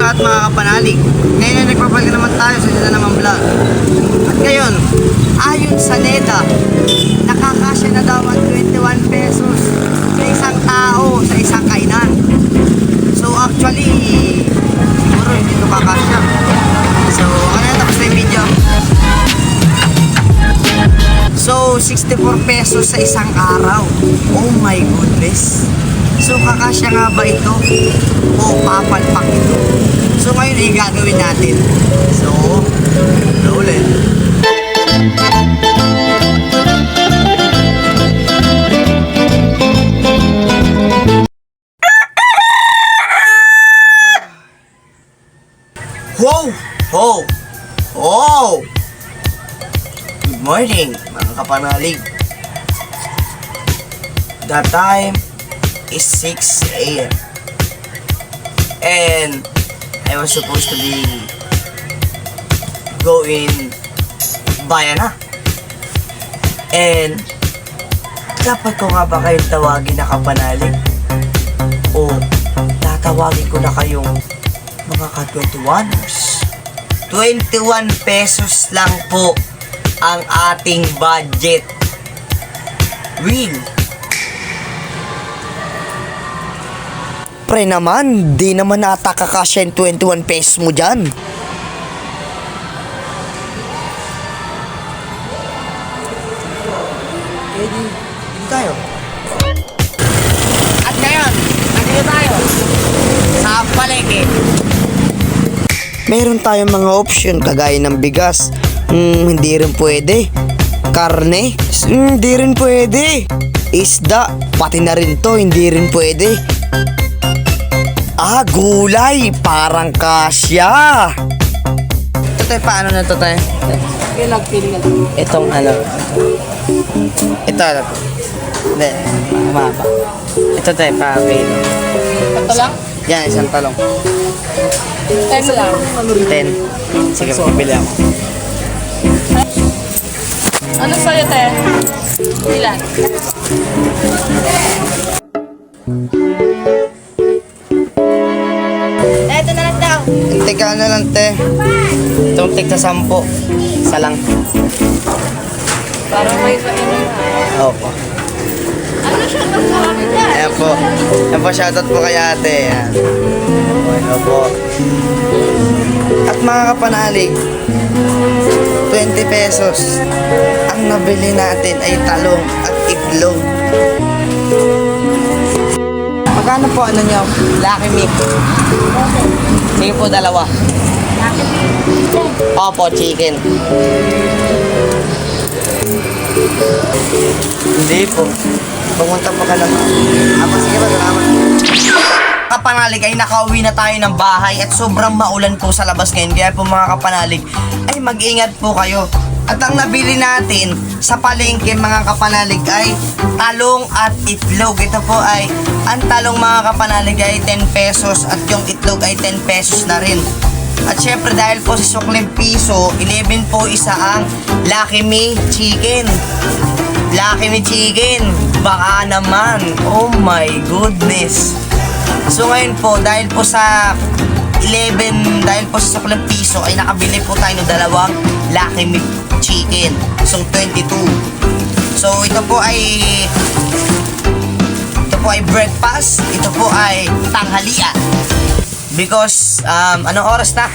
At mga kapanalig, ngayon ay nagpapalit naman tayo sa isa naman vlog. At ngayon, ayon sa NEDA, nakakasya na daw ang 21 pesos sa isang tao, sa isang kainan. So actually, siguro hindi ito kakasya. So ano na, tapos na yung video. So 64 pesos sa isang araw. Oh my goodness. So kakasya nga ba ito? O papalpak ito? So ngayon ay gagawin natin. So, ulit. Wow! Oh! Oh! Good morning, mga kapanalig. The time is 6 a.m. and I was supposed to be going Bayana. And dapat ko nga ba kayong tawagin na kapanalig? O tatawagin ko na kayong mga ka-21ers? 21 pesos lang po ang ating budget. Real. Pre naman, di naman ata kakasya yung 21 pesos mo dyan. Di tayo. At ngayon, nandito tayo sa palengke. Meron tayong mga option kagaya ng bigas. Hindi rin pwede. Karne, hindi rin pwede. Isda, pati na rin to, hindi rin pwede. Gulay, parang kasya. Ito paano na to tayo? Itong ano? Ito. Hindi, mababa. Ito tayo, pakakilo. Ito lang? Yan, isang talong. 10 lang. 10. Sige, pabili ako. Ano sa'yo, te? Ilan? Ito na lang daw. Teka na lang, te. Itong tig sa 10. Isa lang. Parang may painom. Opo. Ano siya? Magkakaroon yan. Ayan po. Ayan po, shoutout po kay ate. Ayan. Ano po. At mga kapanalig, 20 pesos. Ang nabili natin ay talong at itlog. Magkano po ano nyo? Lucky meat. Sige po, dalawa. Opo, chicken. Hindi po. Pumunta po ka lang. Sige ba, salamat. Kapanalig ay nakauwi na tayo ng bahay at sobrang maulan po sa labas ngayon. Kaya po mga kapanalig ay mag-ingat po kayo. At ang nabili natin sa palengke mga kapanalig ay talong at itlog. Ito po ay, ang talong mga kapanalig ay 10 pesos at yung itlog ay 10 pesos na rin. At syempre dahil po sa sukling piso, 11 po isa ang Lucky Me Chicken. Lucky Me Chicken. Baka naman. Oh my goodness. So ngayon po, dahil po sa 11, dahil po sa sukling piso ay nakabili po tayo ng dalawang Lucky Me Chicken. So 22. So ito po ay breakfast. Ito po ay tanghalian. Because anong oras na?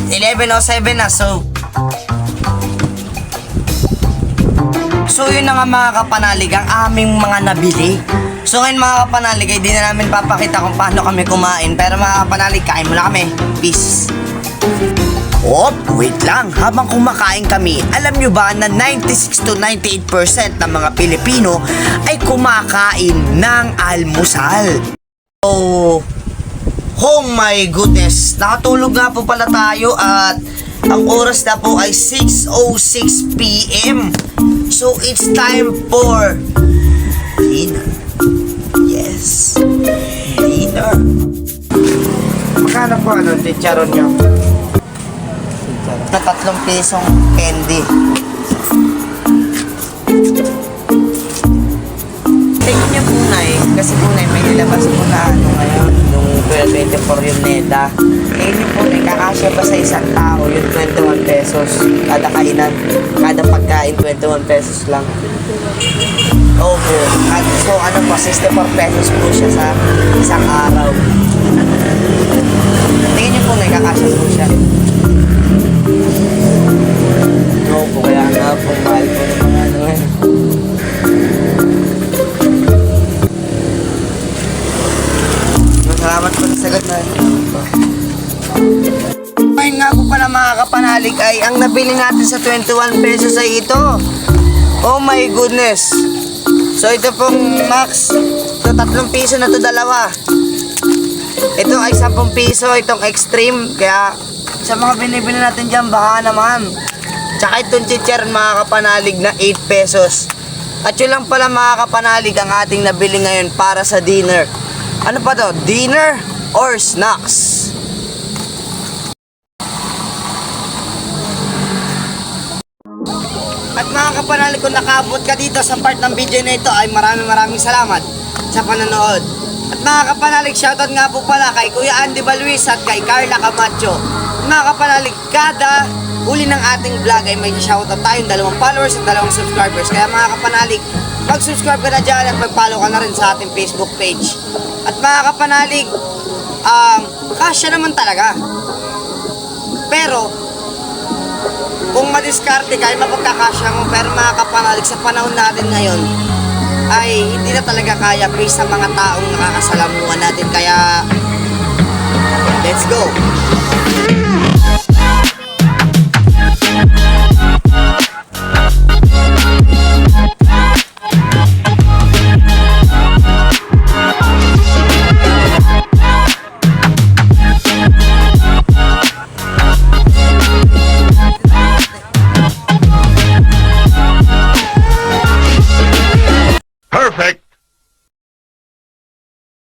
11:07 na. So yun na nga mga kapanalig ang aming mga nabili. So ngayon mga kapanalig ay di na namin papakita kung paano kami kumain. Pero mga kapanalig, kain muna kami. Peace. Wait lang. Habang kumakain kami, alam nyo ba na 96 to 98% ng mga Pilipino ay kumakain ng almusal? Oh my goodness. Nakatulog nga po pala tayo at ang oras na po ay 6:06 p.m. So it's time for dinner. Yes, dinner. Magkano po chicharon nyo? Na 3 pisong candy. Tingin niyo po na kasi po na may nilabas po na ngayon, nung kuya, 24 yung neta. Eh, yun po, may kakasya ba sa isang tao yung 21 pesos kada kainan, kada pagkain 21 pesos lang. Opo. At so ano po, 64 pesos po siya sa isang araw. Tingin niyo po, may kakasya po siya. Opo, kaya nga po, mahal po ng mga ano eh. Salamat po sa sagot na. Ngayon nga po pala mga kapanalig ay ang nabili natin sa 21 pesos ay ito. Oh my goodness. So ito pong Max. Ito 3 piso na to, dalawa. Ito ay 10 piso, itong extreme. Kaya sa mga binibili natin dyan, baka naman. Tsaka itong chicharon mga kapanalig na 8 pesos. At yun lang pala mga kapanalig ang ating nabili ngayon para sa dinner. Ano pa to? Dinner or snacks? At mga kapanalig, kung nakaabot ka dito sa part ng video na ito ay maraming salamat sa panonood. At mga kapanalig, shoutout nga po pala kay Kuya Andy Baluis at kay Carla Camacho. Mga kapanalig, kada uli ng ating vlog ay may shoutout tayong 2 followers at 2 subscribers. Kaya mga kapanalig, mag-subscribe ka na dyan at mag-follow ka na rin sa ating Facebook page. At mga kapanalig, kasya naman talaga. Pero, kung madiskarte ka, ay mapagkakasya mo. Pero mga kapanalig, sa panahon natin ngayon, ay hindi na talaga kaya based sa mga taong nakakasalamuhan natin. Kaya, let's go! Perfect.